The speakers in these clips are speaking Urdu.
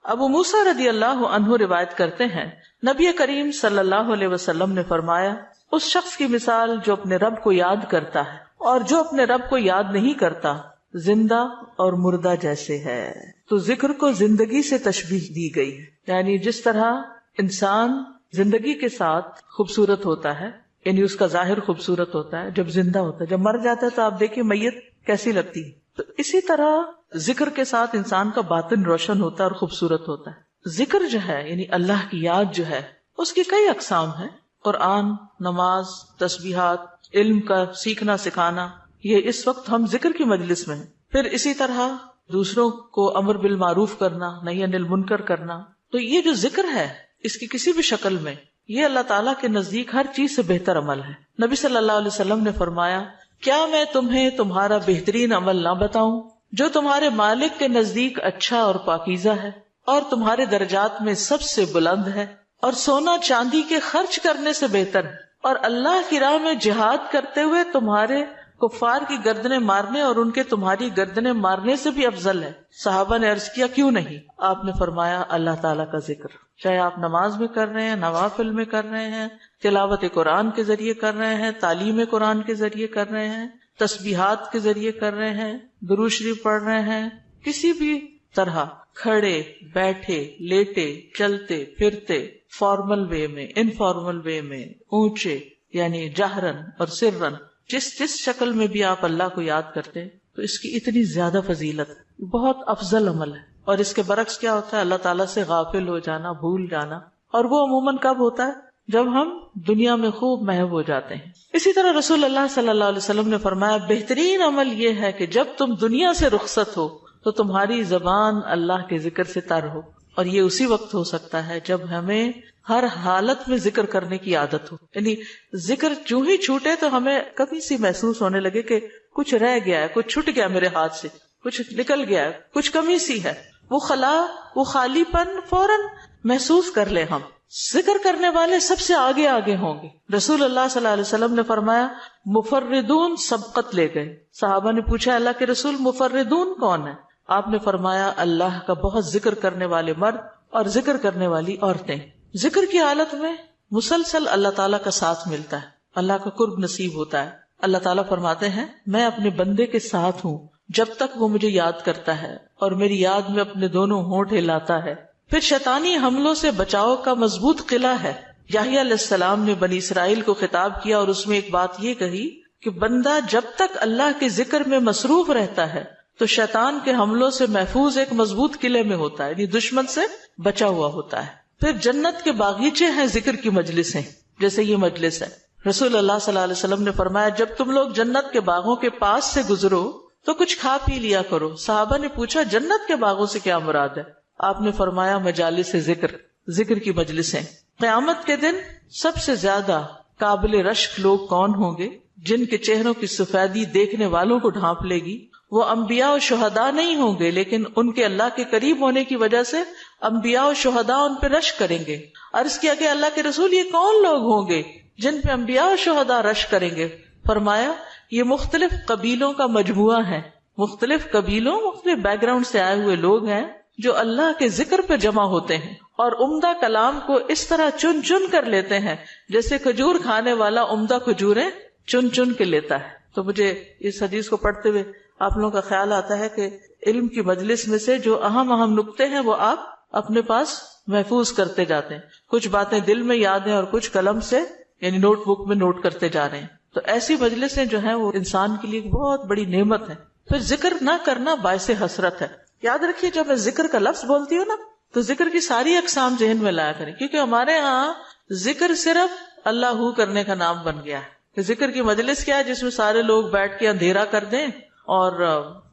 ابو موسیٰ رضی اللہ عنہ روایت کرتے ہیں نبی کریم صلی اللہ علیہ وسلم نے فرمایا اس شخص کی مثال جو اپنے رب کو یاد کرتا ہے اور جو اپنے رب کو یاد نہیں کرتا زندہ اور مردہ جیسے ہے. تو ذکر کو زندگی سے تشبیہ دی گئی ہے، یعنی جس طرح انسان زندگی کے ساتھ خوبصورت ہوتا ہے، یعنی اس کا ظاہر خوبصورت ہوتا ہے جب زندہ ہوتا ہے، جب مر جاتا ہے تو آپ دیکھیں میت کیسی لگتی ہے، تو اسی طرح ذکر کے ساتھ انسان کا باطن روشن ہوتا ہے اور خوبصورت ہوتا ہے. ذکر جو ہے یعنی اللہ کی یاد جو ہے اس کی کئی اقسام ہیں. قرآن، نماز، تسبیحات، علم کا سیکھنا سکھانا، یہ اس وقت ہم ذکر کی مجلس میں ہیں. پھر اسی طرح دوسروں کو امر بالمعروف کرنا، نہی عن المنکر کرنا. تو یہ جو ذکر ہے اس کی کسی بھی شکل میں یہ اللہ تعالیٰ کے نزدیک ہر چیز سے بہتر عمل ہے. نبی صلی اللہ علیہ وسلم نے فرمایا کیا میں تمہیں تمہارا بہترین عمل نہ بتاؤں جو تمہارے مالک کے نزدیک اچھا اور پاکیزہ ہے اور تمہارے درجات میں سب سے بلند ہے اور سونا چاندی کے خرچ کرنے سے بہتر ہے اور اللہ کی راہ میں جہاد کرتے ہوئے تمہارے کفار کی گردنیں مارنے اور ان کے تمہاری گردنیں مارنے سے بھی افضل ہے. صحابہ نے عرض کیا کیوں نہیں؟ آپ نے فرمایا اللہ تعالیٰ کا ذکر، چاہے آپ نماز میں کر رہے ہیں، نوافل میں کر رہے ہیں، تلاوت قرآن کے ذریعے کر رہے ہیں، تعلیم قرآن کے ذریعے کر رہے ہیں، تسبیحات کے ذریعے کر رہے ہیں، درود شریف پڑھ رہے ہیں، کسی بھی طرح کھڑے بیٹھے لیٹے چلتے پھرتے، فارمل وے میں، انفارمل وے میں، اونچے یعنی جہرن اور سرن، جس شکل میں بھی آپ اللہ کو یاد کرتے ہیں تو اس کی اتنی زیادہ فضیلت ہے، بہت افضل عمل ہے. اور اس کے برعکس کیا ہوتا ہے؟ اللہ تعالیٰ سے غافل ہو جانا، بھول جانا، اور وہ عموماً کب ہوتا ہے؟ جب ہم دنیا میں خوب محو ہو جاتے ہیں. اسی طرح رسول اللہ صلی اللہ علیہ وسلم نے فرمایا بہترین عمل یہ ہے کہ جب تم دنیا سے رخصت ہو تو تمہاری زبان اللہ کے ذکر سے تر ہو. اور یہ اسی وقت ہو سکتا ہے جب ہمیں ہر حالت میں ذکر کرنے کی عادت ہو. یعنی ذکر جو ہی چھوٹے تو ہمیں کبھی سی محسوس ہونے لگے کہ کچھ رہ گیا ہے، کچھ چھٹ گیا میرے ہاتھ سے، کچھ نکل گیا ہے، کچھ کمی سی ہے، وہ خلا، وہ خالی پن فوراً محسوس کر لیں. ہم ذکر کرنے والے سب سے آگے آگے ہوں گے. رسول اللہ صلی اللہ علیہ وسلم نے فرمایا مفردون سبقت لے گئے. صحابہ نے پوچھا اللہ کے رسول مفردون کون ہے؟ آپ نے فرمایا اللہ کا بہت ذکر کرنے والے مرد اور ذکر کرنے والی عورتیں. ذکر کی حالت میں مسلسل اللہ تعالیٰ کا ساتھ ملتا ہے، اللہ کا قرب نصیب ہوتا ہے. اللہ تعالیٰ فرماتے ہیں میں اپنے بندے کے ساتھ ہوں جب تک وہ مجھے یاد کرتا ہے اور میری یاد میں اپنے دونوں ہونٹ ہلاتا ہے. پھر شیطانی حملوں سے بچاؤ کا مضبوط قلعہ ہے. یحییٰ علیہ السلام نے بنی اسرائیل کو خطاب کیا اور اس میں ایک بات یہ کہی کہ بندہ جب تک اللہ کے ذکر میں مصروف رہتا ہے تو شیطان کے حملوں سے محفوظ ایک مضبوط قلعے میں ہوتا ہے، یعنی دشمن سے بچا ہوا ہوتا ہے. پھر جنت کے باغیچے ہیں ذکر کی مجلسیں، جیسے یہ مجلس ہے. رسول اللہ صلی اللہ علیہ وسلم نے فرمایا جب تم لوگ جنت کے باغوں کے پاس سے گزرو تو کچھ کھا پی لیا کرو. صحابہ نے پوچھا جنت کے باغوں سے کیا مراد ہے؟ آپ نے فرمایا مجالس ذکر، ذکر کی مجلسیں. قیامت کے دن سب سے زیادہ قابل رشک لوگ کون ہوں گے؟ جن کے چہروں کی سفیدی دیکھنے والوں کو ڈھانپ لے گی. وہ انبیاء و شہداء نہیں ہوں گے لیکن ان کے اللہ کے قریب ہونے کی وجہ سے انبیاء و شہداء ان پہ رشک کریں گے. عرض کیا کہ اللہ کے رسول یہ کون لوگ ہوں گے جن پہ انبیاء و شہداء رشک کریں گے؟ فرمایا یہ مختلف قبیلوں کا مجموعہ ہے، مختلف قبیلوں مختلف بیک گراؤنڈ سے آئے ہوئے لوگ ہیں جو اللہ کے ذکر پہ جمع ہوتے ہیں اور عمدہ کلام کو اس طرح چن چن کر لیتے ہیں جیسے کھجور کھانے والا عمدہ کھجوریں چن چن کے لیتا ہے. تو مجھے اس حدیث کو پڑھتے ہوئے آپ لوگوں کا خیال آتا ہے کہ علم کی مجلس میں سے جو اہم اہم نقطے ہیں وہ آپ اپنے پاس محفوظ کرتے جاتے ہیں. کچھ باتیں دل میں یاد ہیں اور کچھ قلم سے یعنی نوٹ بک میں نوٹ کرتے جا رہے ہیں. تو ایسی مجلسیں جو ہیں وہ انسان کے لیے بہت بڑی نعمت ہے. پھر ذکر نہ کرنا باعث حسرت ہے. یاد رکھیے جب میں ذکر کا لفظ بولتی ہوں نا تو ذکر کی ساری اقسام ذہن میں لایا کریں، کیونکہ ہمارے ہاں ذکر صرف اللہ ہو کرنے کا نام بن گیا ہے. ذکر کی مجلس کیا ہے؟ جس میں سارے لوگ بیٹھ کے اندھیرا کر دیں اور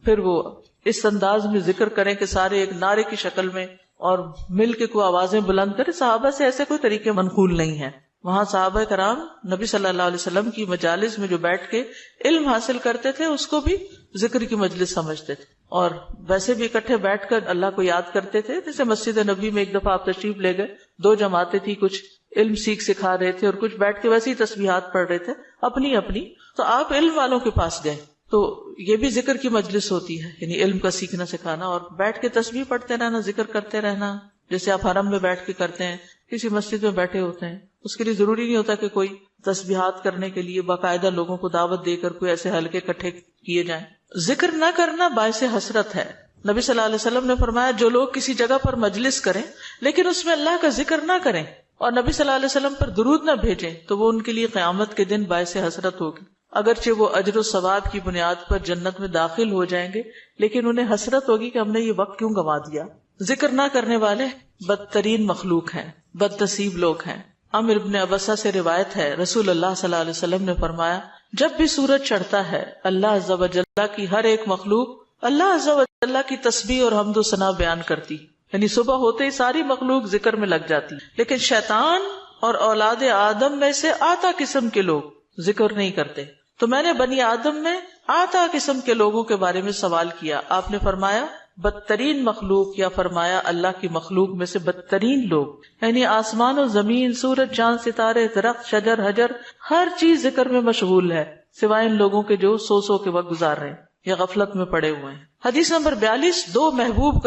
پھر وہ اس انداز میں ذکر کریں کہ سارے ایک نعرے کی شکل میں اور مل کے کوئی آوازیں بلند کریں. صحابہ سے ایسے کوئی طریقے منقول نہیں ہیں. وہاں صحابہ کرام نبی صلی اللہ علیہ وسلم کی مجالس میں جو بیٹھ کے علم حاصل کرتے تھے اس کو بھی ذکر کی مجلس سمجھتے تھے اور ویسے بھی اکٹھے بیٹھ کر اللہ کو یاد کرتے تھے. جیسے مسجد نبی میں ایک دفعہ آپ تشریف لے گئے، 2 جماعتیں تھی، کچھ علم سکھا رہے تھے اور کچھ بیٹھ کے ویسے ہی تسبیحات پڑھ رہے تھے اپنی اپنی. تو آپ علم والوں کے پاس گئے تو یہ بھی ذکر کی مجلس ہوتی ہے، یعنی علم کا سیکھنا سکھانا، اور بیٹھ کے تسبیح پڑھتے رہنا، ذکر کرتے رہنا، جیسے آپ حرم میں بیٹھ کے کرتے ہیں، کسی مسجد میں بیٹھے ہوتے ہیں، اس کے لیے ضروری نہیں ہوتا کہ کوئی تسبیحات کرنے کے لیے باقاعدہ لوگوں کو دعوت دے کر کوئی ایسے حلقے اکٹھے کیے جائیں۔ ذکر نہ کرنا باعث حسرت ہے۔ نبی صلی اللہ علیہ وسلم نے فرمایا جو لوگ کسی جگہ پر مجلس کریں لیکن اس میں اللہ کا ذکر نہ کریں اور نبی صلی اللہ علیہ وسلم پر درود نہ بھیجیں تو وہ ان کے لیے قیامت کے دن باعث حسرت ہوگی۔ اگرچہ وہ اجر و ثواب کی بنیاد پر جنت میں داخل ہو جائیں گے لیکن انہیں حسرت ہوگی کہ ہم نے یہ وقت کیوں گنوا دیا۔ ذکر نہ کرنے والے بدترین مخلوق ہیں، بد نصیب لوگ ہیں۔ عامر ابن ابسہ سے روایت ہے، رسول اللہ صلی اللہ علیہ وسلم نے فرمایا جب بھی سورج چڑھتا ہے اللہ عز و جل کی ہر ایک مخلوق اللہ عز و جل کی تسبیح اور حمد و ثنا بیان کرتی، یعنی صبح ہوتے ہی ساری مخلوق ذکر میں لگ جاتی، لیکن شیطان اور اولاد آدم میں سے آتا قسم کے لوگ ذکر نہیں کرتے۔ تو میں نے بنی آدم میں آتا قسم کے لوگوں کے بارے میں سوال کیا، آپ نے فرمایا بدترین مخلوق، یا فرمایا اللہ کی مخلوق میں سے بدترین لوگ، یعنی آسمان و زمین، سورج چاند ستارے، درخت شجر حجر، ہر چیز ذکر میں مشغول ہے سوائے ان لوگوں کے جو سو کے وقت گزار رہے ہیں یا غفلت میں پڑے ہوئے ہیں۔ حدیث نمبر 42، دو محبوب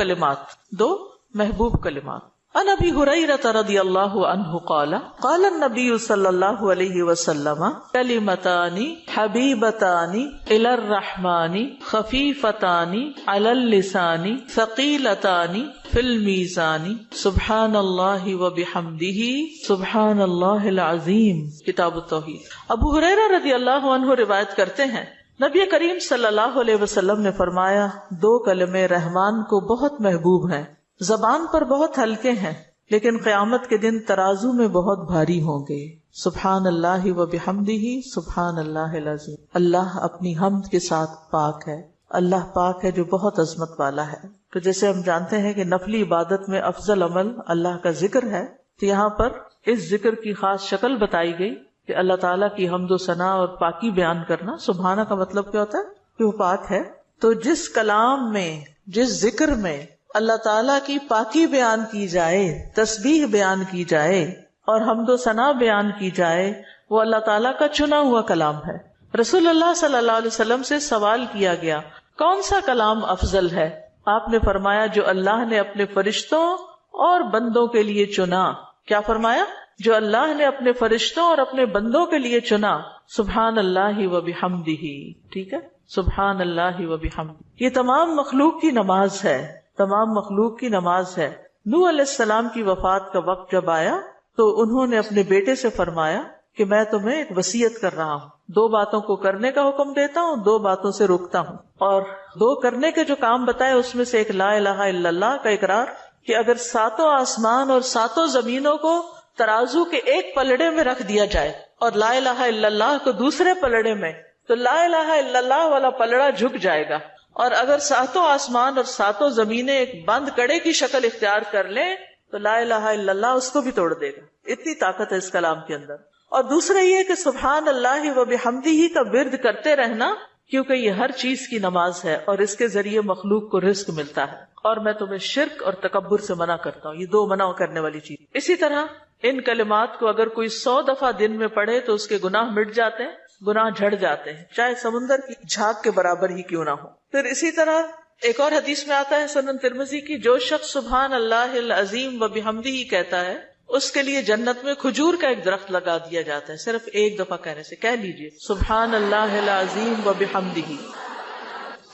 کلمات۔ عن ابی ہریرہ رضی اللہ عنہ قال قال النبی صلی اللہ علیہ وسلم کلمتان حبیبتان الی الرحمن خفیفتان علی اللسان ثقیلتان فی المیزان سبحان اللہ وبحمدہ سبحان اللہ العظیم۔ کتاب التوحید۔ ابو ہریرہ رضی اللہ عنہ روایت کرتے ہیں نبی کریم صلی اللہ علیہ وسلم نے فرمایا دو کلمے رحمان کو بہت محبوب ہیں، زبان پر بہت ہلکے ہیں لیکن قیامت کے دن ترازو میں بہت بھاری ہوں گے۔ سبحان اللہ و بحمدہ سبحان اللہ العظیم۔ اللہ اپنی حمد کے ساتھ پاک ہے، اللہ پاک ہے جو بہت عظمت والا ہے۔ تو جیسے ہم جانتے ہیں کہ نفلی عبادت میں افضل عمل اللہ کا ذکر ہے، تو یہاں پر اس ذکر کی خاص شکل بتائی گئی کہ اللہ تعالیٰ کی حمد و ثنا اور پاکی بیان کرنا۔ سبحانہ کا مطلب کیا ہوتا ہے کہ وہ پاک ہے۔ تو جس کلام میں، جس ذکر میں اللہ تعالیٰ کی پاکی بیان کی جائے، تسبیح بیان کی جائے اور حمد و ثنا بیان کی جائے، وہ اللہ تعالیٰ کا چنا ہوا کلام ہے۔ رسول اللہ صلی اللہ علیہ وسلم سے سوال کیا گیا کون سا کلام افضل ہے؟ آپ نے فرمایا جو اللہ نے اپنے فرشتوں اور بندوں کے لیے چنا۔ کیا فرمایا؟ جو اللہ نے اپنے فرشتوں اور اپنے بندوں کے لیے چنا۔ سبحان اللہ و بحمدہ، ٹھیک ہے، سبحان اللہ و بحمدہ۔ یہ تمام مخلوق کی نماز ہے، تمام مخلوق کی نماز ہے۔ نوح علیہ السلام کی وفات کا وقت جب آیا تو انہوں نے اپنے بیٹے سے فرمایا کہ میں تمہیں ایک وصیت کر رہا ہوں، دو باتوں کو کرنے کا حکم دیتا ہوں، دو باتوں سے روکتا ہوں۔ اور دو کرنے کے جو کام بتائے اس میں سے ایک لا الہ الا اللہ کا اقرار، کہ اگر ساتوں آسمان اور ساتوں زمینوں کو ترازو کے ایک پلڑے میں رکھ دیا جائے اور لا الہ الا اللہ کو دوسرے پلڑے میں، تو لا الہ الا اللہ والا پلڑا جھک جائے گا، اور اگر ساتوں آسمان اور ساتوں زمینیں ایک بند کڑے کی شکل اختیار کر لیں تو لا الہ الا اللہ اس کو بھی توڑ دے گا۔ اتنی طاقت ہے اس کلام کے اندر۔ اور دوسرا یہ کہ سبحان اللہ و بحمدہ کا ورد کرتے رہنا، کیونکہ یہ ہر چیز کی نماز ہے اور اس کے ذریعے مخلوق کو رزق ملتا ہے۔ اور میں تمہیں شرک اور تکبر سے منع کرتا ہوں، یہ دو منع کرنے والی چیز۔ اسی طرح ان کلمات کو اگر کوئی 100 دفعہ دن میں پڑھے تو اس کے گناہ مٹ جاتے ہیں، گناہ جھڑ جاتے ہیں، چاہے سمندر کی جھاگ کے برابر ہی کیوں نہ ہو۔ پھر اسی طرح ایک اور حدیث میں آتا ہے سنن ترمذی کی، جو شخص سبحان اللہ العظیم و بحمدہ کہتا ہے اس کے لیے جنت میں کھجور کا ایک درخت لگا دیا جاتا ہے، صرف ایک دفعہ کہنے سے۔ کہہ لیجئے سبحان اللہ العظیم و بحمدہ۔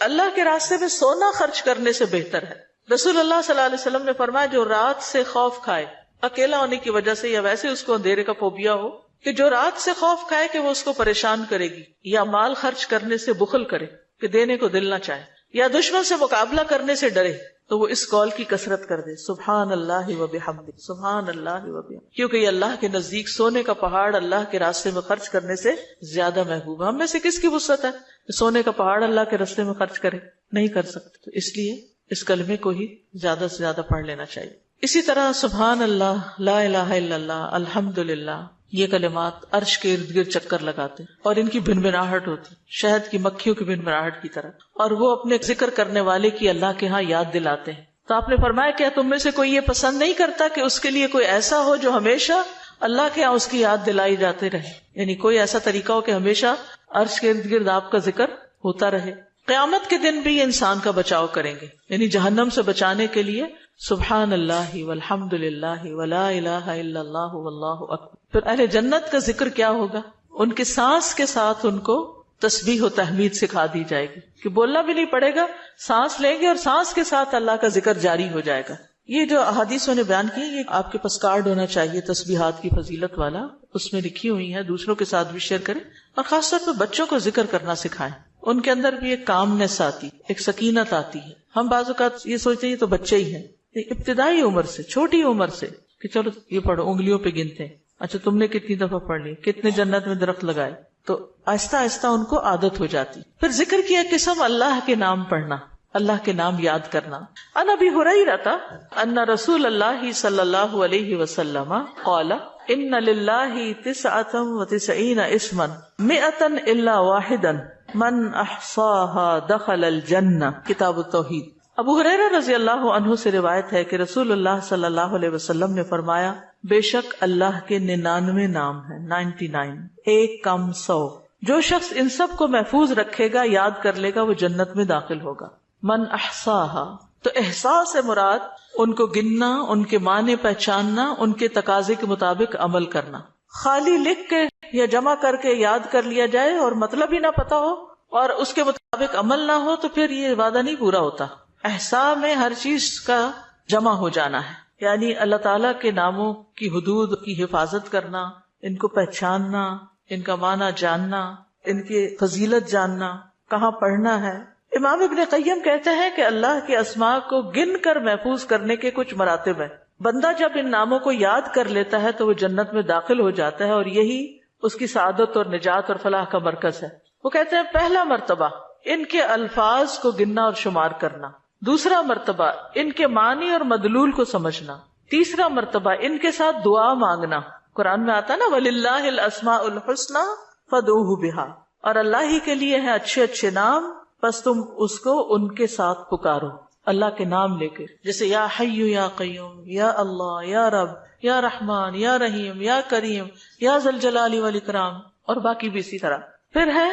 اللہ کے راستے میں سونا خرچ کرنے سے بہتر ہے۔ رسول اللہ صلی اللہ علیہ وسلم نے فرمایا جو رات سے خوف کھائے، اکیلا ہونے کی وجہ سے یا ویسے اس کو اندھیرے کا فوبیا ہو، کہ جو رات سے خوف کھائے کہ وہ اس کو پریشان کرے گی، یا مال خرچ کرنے سے بخل کرے کہ دینے کو دل نہ چاہے، یا دشمن سے مقابلہ کرنے سے ڈرے، تو وہ اس قول کی کثرت کر دے سبحان اللہ و بحمدہ، سبحان اللہ و بحمدہ، کیونکہ یہ اللہ کے نزدیک سونے کا پہاڑ اللہ کے راستے میں خرچ کرنے سے زیادہ محبوب ہے۔ ہم میں سے کس کی وسعت ہے کہ سونے کا پہاڑ اللہ کے راستے میں خرچ کرے؟ نہیں کر سکتے، تو اس لیے اس کلمے کو ہی زیادہ سے زیادہ پڑھ لینا چاہیے۔ اسی طرح سبحان اللہ، لا الہ الا اللہ، الحمدللہ، یہ کلمات عرش کے ارد گرد چکر لگاتے اور ان کی بھنبھناہٹ ہوتی شہد کی مکھیوں کی بھنبھناہٹ کی طرح، اور وہ اپنے ذکر کرنے والے کی اللہ کے ہاں یاد دلاتے ہیں۔ تو آپ نے فرمایا کیا تم میں سے کوئی یہ پسند نہیں کرتا کہ اس کے لیے کوئی ایسا ہو جو ہمیشہ اللہ کے ہاں اس کی یاد دلائی جاتے رہے، یعنی کوئی ایسا طریقہ ہو کہ ہمیشہ عرش کے ارد گرد آپ کا ذکر ہوتا رہے. قیامت کے دن بھی یہ انسان کا بچاؤ کریں گے، یعنی جہنم سے بچانے کے لیے سبحان اللہ والحمد للہ ولا الہ الا اللہ واللہ اکبر. پھر اہل جنت کا ذکر کیا ہوگا؟ ان کے سانس کے ساتھ ان کو تسبیح و تحمید سکھا دی جائے گی کہ بولنا بھی نہیں پڑے گا، سانس لیں گے اور سانس کے ساتھ اللہ کا ذکر جاری ہو جائے گا. یہ جو احادیث نے بیان کی، یہ آپ کے پاس کارڈ ہونا چاہیے تسبیحات کی فضیلت والا، اس میں لکھی ہوئی ہے، دوسروں کے ساتھ بھی شیئر کریں، اور خاص طور پہ بچوں کو ذکر کرنا سکھائیں. ان کے اندر بھی ایک کامنس آتی، ایک سکینت آتی ہے. ہم بعض اوقات یہ سوچتے ہیں یہ تو بچے ہی ہیں، ابتدائی عمر سے، چھوٹی عمر سے کہ چلو یہ پڑھو، انگلیوں پہ گنتے ہیں، اچھا تم نے کتنی دفعہ پڑھ لی، کتنے جنت میں درخت لگائے، تو آہستہ آہستہ ان کو عادت ہو جاتی. پھر ذکر کی ایک قسم اللہ کے نام پڑھنا، اللہ کے نام یاد کرنا. عن ابی ہریرہ ان رسول اللہ صلی اللہ علیہ وسلم قال ان للہ 99 اسما 100 الا واحدا من احصاها دخل الجنہ. کتاب التوحید. ابو ہریرہ رضی اللہ عنہ سے روایت ہے کہ رسول اللہ صلی اللہ علیہ وسلم نے فرمایا، بے شک اللہ کے 99 نام ہیں، 99، ایک کم 100. جو شخص ان سب کو محفوظ رکھے گا، یاد کر لے گا، وہ جنت میں داخل ہوگا. من احصاها، تو احساس سے مراد ان کو گننا، ان کے معنی پہچاننا، ان کے تقاضے کے مطابق عمل کرنا. خالی لکھ کے یا جمع کر کے یاد کر لیا جائے اور مطلب ہی نہ پتا ہو اور اس کے مطابق عمل نہ ہو تو پھر یہ وعدہ نہیں پورا ہوتا. احصاء میں ہر چیز کا جمع ہو جانا ہے، یعنی اللہ تعالیٰ کے ناموں کی حدود کی حفاظت کرنا، ان کو پہچاننا، ان کا معنی جاننا، ان کی فضیلت جاننا، کہاں پڑھنا ہے. امام ابن قیم کہتے ہیں کہ اللہ کے اسماء کو گن کر محفوظ کرنے کے کچھ مراتب ہیں. بندہ جب ان ناموں کو یاد کر لیتا ہے تو وہ جنت میں داخل ہو جاتا ہے، اور یہی اس کی سعادت اور نجات اور فلاح کا مرکز ہے. وہ کہتے ہیں پہلا مرتبہ ان کے الفاظ کو گننا اور شمار کرنا، دوسرا مرتبہ ان کے معنی اور مدلول کو سمجھنا، تیسرا مرتبہ ان کے ساتھ دعا مانگنا. قرآن میں آتا نا وَلِلَّهِ الْأَسْمَاءُ الْحُسْنَى فَادْعُوهُ بِهَا، اور اللہ ہی کے لیے ہیں اچھے اچھے نام، بس تم اس کو ان کے ساتھ پکارو، اللہ کے نام لے کے. جیسے یا حی یا قیوم، یا اللہ، یا رب، یا رحمان، یا رحیم، یا کریم، یا ذی الجلال والاکرام، اور باقی بھی اسی طرح. پھر ہے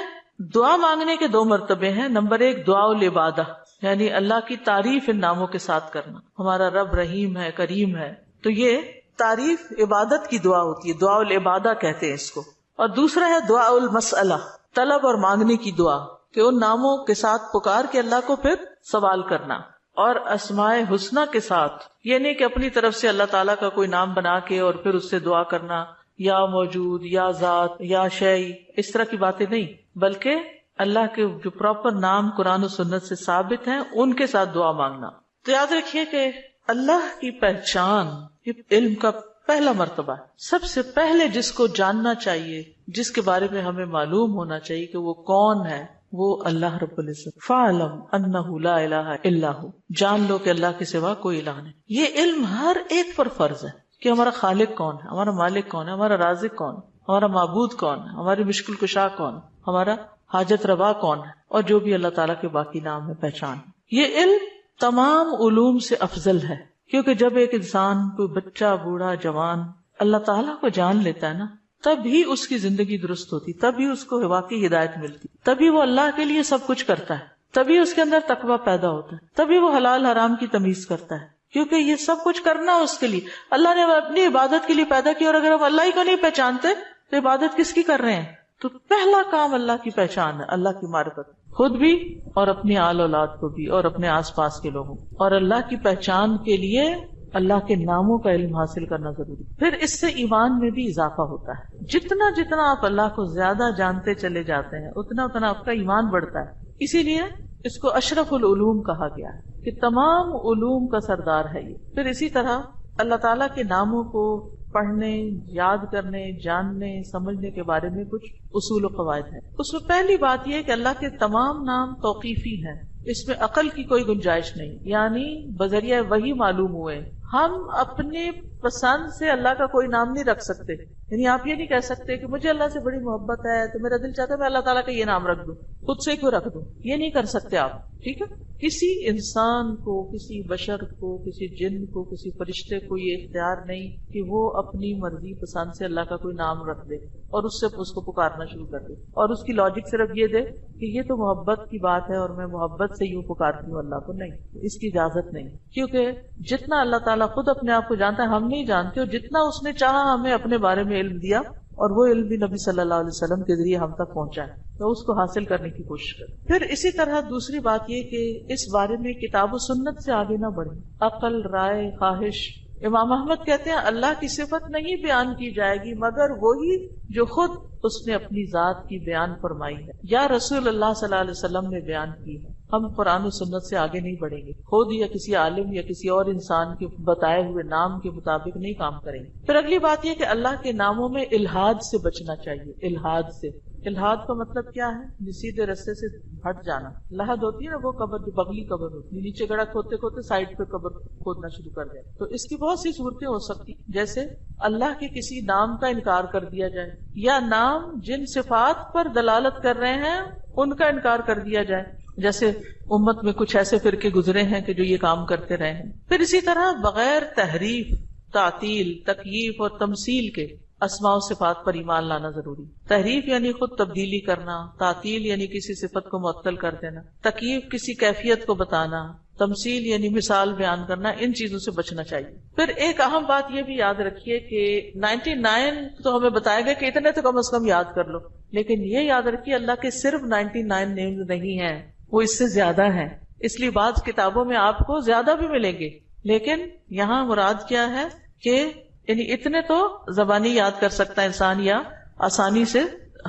دعا مانگنے کے 2 مرتبے ہیں. نمبر 1 دعا العبادہ، یعنی اللہ کی تعریف ان ناموں کے ساتھ کرنا. ہمارا رب رحیم ہے، کریم ہے، تو یہ تعریف عبادت کی دعا ہوتی ہے، دعا العبادہ کہتے ہیں اس کو. اور دوسرا ہے دعا المسئلہ، طلب اور مانگنے کی دعا، کہ ان ناموں کے ساتھ پکار کے اللہ کو پھر سوال کرنا. اور اسماء حسنہ کے ساتھ یہ نہیں کہ اپنی طرف سے اللہ تعالیٰ کا کوئی نام بنا کے اور پھر اس سے دعا کرنا، یا موجود، یا ذات، یا شیء، اس طرح کی باتیں نہیں، بلکہ اللہ کے جو پراپر نام قرآن و سنت سے ثابت ہیں ان کے ساتھ دعا مانگنا. تو یاد رکھیے کہ اللہ کی پہچان یہ علم کا پہلا مرتبہ ہے. سب سے پہلے جس کو جاننا چاہیے، جس کے بارے میں ہمیں معلوم ہونا چاہیے کہ وہ کون ہے، وہ اللہ رب العزت. فَاعْلَمْ أَنَّهُ لَا إِلَهَ إِلَّا هُ، جان لو کہ اللہ کے سوا کوئی الہ نہیں. یہ علم ہر ایک پر فرض ہے کہ ہمارا خالق کون ہے، ہمارا مالک کون ہے، ہمارا رازق کون ہے، ہمارا معبود کون ہے، ہماری مشکل کشا کون ہے، ہمارا حاجت روا کون ہے، اور جو بھی اللہ تعالیٰ کے باقی نام ہے، پہچان. یہ علم تمام علوم سے افضل ہے، کیونکہ جب ایک انسان، کوئی بچہ، بوڑھا، جوان اللہ تعالیٰ کو جان لیتا ہے نا، تب ہی اس کی زندگی درست ہوتی، تبھی اس کو واقعی ہدایت ملتی، تبھی وہ اللہ کے لیے سب کچھ کرتا ہے، تبھی اس کے اندر تقویٰ پیدا ہوتا ہے، تبھی وہ حلال حرام کی تمیز کرتا ہے. کیونکہ یہ سب کچھ کرنا اس کے لیے اللہ نے اپنی عبادت کے لیے پیدا کیا، اور اگر ہم اللہ ہی کو نہیں پہچانتے تو عبادت کس کی کر رہے ہیں؟ تو پہلا کام اللہ کی پہچان ہے، اللہ کی معرفت، خود بھی اور اپنی آل اولاد کو بھی اور اپنے آس پاس کے لوگوں. اور اللہ کی پہچان کے لیے اللہ کے ناموں کا علم حاصل کرنا ضروری. پھر اس سے ایمان میں بھی اضافہ ہوتا ہے. جتنا جتنا آپ اللہ کو زیادہ جانتے چلے جاتے ہیں اتنا اتنا آپ کا ایمان بڑھتا ہے. اسی لیے اس کو اشرف العلوم کہا گیا ہے کہ تمام علوم کا سردار ہے یہ. پھر اسی طرح اللہ تعالیٰ کے ناموں کو پڑھنے، یاد کرنے، جاننے، سمجھنے کے بارے میں کچھ اصول و قواعد ہیں. اس میں پہلی بات یہ کہ اللہ کے تمام نام توقیفی ہیں، اس میں عقل کی کوئی گنجائش نہیں، یعنی بذریعہ وحی معلوم ہوئے. ہم اپنے پسند سے اللہ کا کوئی نام نہیں رکھ سکتے. یعنی آپ یہ نہیں کہہ سکتے کہ مجھے اللہ سے بڑی محبت ہے تو میرا دل چاہتا ہے میں اللہ تعالیٰ کا یہ نام رکھ دوں, خود سے کیوں رکھ دوں, یہ نہیں کر سکتے آپ. ٹھیک ہے, کسی انسان کو, کسی بشر کو, کسی جن کو, کسی فرشتے کو یہ اختیار نہیں کہ وہ اپنی مرضی پسند سے اللہ کا کوئی نام رکھ دے اور اس کو پکارنا شروع کر دے اور اس کی لاجک صرف یہ دے کہ یہ تو محبت کی بات ہے اور میں محبت سے یوں پکارتی ہوں اللہ کو. نہیں, اس کی اجازت نہیں, کیونکہ جتنا اللہ تعالیٰ خود اپنے آپ کو جانتا ہے ہم نہیں جانتے, اور جتنا اس نے چاہا ہمیں اپنے بارے میں علم دیا اور وہ علم بھی نبی صلی اللہ علیہ وسلم کے ذریعے ہم تک پہنچا ہے, تو اس کو حاصل کرنے کی کوشش کریں. پھر اسی طرح دوسری بات یہ کہ اس بارے میں کتاب و سنت سے آگے نہ بڑھیں. عقل, رائے, خواہش. امام احمد کہتے ہیں اللہ کی صفت نہیں بیان کی جائے گی مگر وہی جو خود اس نے اپنی ذات کی بیان فرمائی ہے یا رسول اللہ صلی اللہ علیہ وسلم نے بیان کی ہے. ہم قرآن و سنت سے آگے نہیں بڑھیں گے, خود یا کسی عالم یا کسی اور انسان کے بتائے ہوئے نام کے مطابق نہیں کام کریں گے. پھر اگلی بات یہ کہ اللہ کے ناموں میں الحاد سے بچنا چاہیے. الحاد سے, الحاد کا مطلب کیا ہے؟ سیدھے رستے سے ہٹ جانا. لحد ہوتی ہے نا وہ قبر جو بغلی قبر ہوتی ہے, نیچے گڑھا کھودتے کھودتے سائڈ پہ قبر کھودنا شروع کر دیا. تو اس کی بہت سی صورتیں ہو سکتی, جیسے اللہ کے کسی نام کا انکار کر دیا جائے, یا نام جن صفات پر دلالت کر رہے ہیں ان کا انکار کر دیا جائے, جیسے امت میں کچھ ایسے فرقے گزرے ہیں کہ جو یہ کام کرتے رہے ہیں. پھر اسی طرح بغیر تحریف, تعطیل, تکییف اور تمثیل کے اسماء و صفات پر ایمان لانا ضروری. تحریف یعنی خود تبدیلی کرنا, تعطیل یعنی کسی صفت کو معطل کر دینا, تکییف کسی کیفیت کو بتانا, تمثیل یعنی مثال بیان کرنا, ان چیزوں سے بچنا چاہیے. پھر ایک اہم بات یہ بھی یاد رکھیے کہ 99 تو ہمیں بتایا گیا کہ اتنے تو کم از کم یاد کر لو, لیکن یہ یاد رکھیے اللہ کے صرف 99 نیمز نہیں ہیں, وہ اس سے زیادہ ہیں. اس لیے بعض کتابوں میں آپ کو زیادہ بھی ملیں گے, لیکن یہاں مراد کیا ہے کہ یعنی اتنے تو زبانی یاد کر سکتا ہے انسان, یا آسانی سے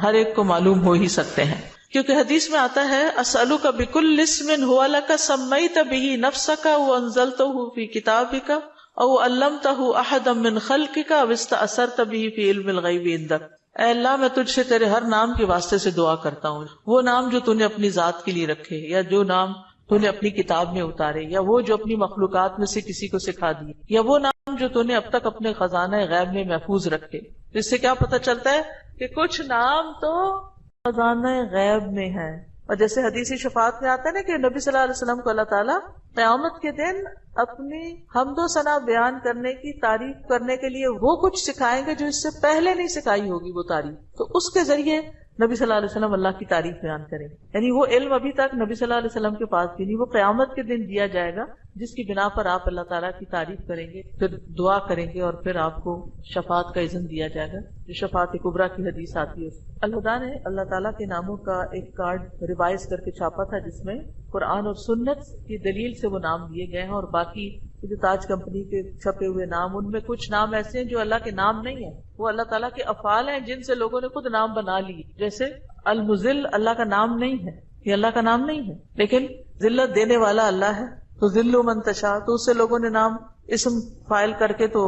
ہر ایک کو معلوم ہو ہی سکتے ہیں. کیونکہ حدیث میں آتا ہے اسألک بکل اسم هو لک سمیت به نفسک وانزلته فی کتابک او علمته احدا من خلقک او استأثرت به فی علم الغیب عندک. اے اللہ میں تجھ سے تیرے ہر نام کے واسطے سے دعا کرتا ہوں, وہ نام جو تو نے اپنی ذات کے لیے رکھے, یا جو نام تو نے اپنی کتاب میں اتارے, یا وہ جو اپنی مخلوقات میں سے کسی کو سکھا دیے, یا وہ نام جو تو نے اب تک اپنے خزانہ غیب میں محفوظ رکھے. اس سے کیا پتہ چلتا ہے کہ کچھ نام تو خزانہ غیب میں ہیں. اور جیسے حدیثی شفاعت میں آتا ہے نا کہ نبی صلی اللہ علیہ وسلم کو اللہ تعالیٰ قیامت کے دن اپنی حمد و ثنا بیان کرنے کی تعریف کرنے کے لیے وہ کچھ سکھائیں گے جو اس سے پہلے نہیں سکھائی ہوگی وہ تعریف, تو اس کے ذریعے نبی صلی اللہ علیہ وسلم اللہ کی تعریف بیان کریں گے. یعنی وہ علم ابھی تک نبی صلی اللہ علیہ وسلم کے پاس بھی نہیں, وہ قیامت کے دن دیا جائے گا, جس کی بنا پر آپ اللہ تعالیٰ کی تعریف کریں گے, پھر دعا کریں گے, اور پھر آپ کو شفاعت کا اذن دیا جائے گا, جو شفاعت کبریٰ کی حدیث آتی ہے. الہدا نے اللہ تعالیٰ کے ناموں کا ایک کارڈ ریوائز کر کے چھاپا تھا, جس میں قرآن اور سنت کی دلیل سے وہ نام دیے گئے ہیں, اور باقی جو تاج کمپنی کے چھپے ہوئے نام, ان میں کچھ نام ایسے ہیں جو اللہ کے نام نہیں ہیں, وہ اللہ تعالیٰ کے افعال ہیں جن سے لوگوں نے خود نام بنا لی. جیسے المذل اللہ کا نام نہیں ہے, یہ اللہ کا نام نہیں ہے, لیکن ذلت دینے والا اللہ ہے, تو ذل من تشاء, تو اس سے لوگوں نے نام اسم فائل کر کے تو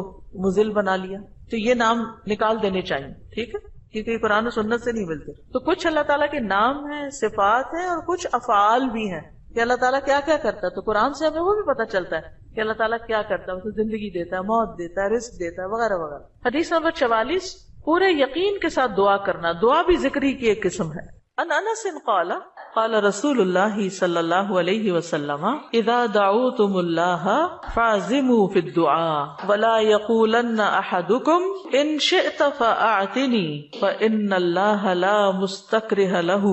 مذل بنا لیا. تو یہ نام نکال دینے چاہیے, ٹھیک ہے, کیونکہ یہ قرآن و سنت سے نہیں ملتے. تو کچھ اللہ تعالیٰ کے نام ہیں, صفات ہیں, اور کچھ افعال بھی ہیں کہ اللہ تعالیٰ کیا کیا کرتا ہے. تو قرآن سے ہمیں وہ بھی پتہ چلتا ہے کہ اللہ تعالیٰ کیا کرتا ہے, اسے زندگی دیتا ہے, موت دیتا ہے, رزق دیتا ہے, وغیرہ وغیرہ. حدیث نمبر 44, پورے یقین کے ساتھ دعا کرنا. دعا بھی ذکری کی ایک قسم ہے. ان انس قال قال رسول اللہ صلی اللہ علیہ وسلم اذا دعوتم اللہ فاعزموا فی الدعاء ولا یقولن احدکم ان شئت فاعتنی فان اللہ لا مستکرہ لہ.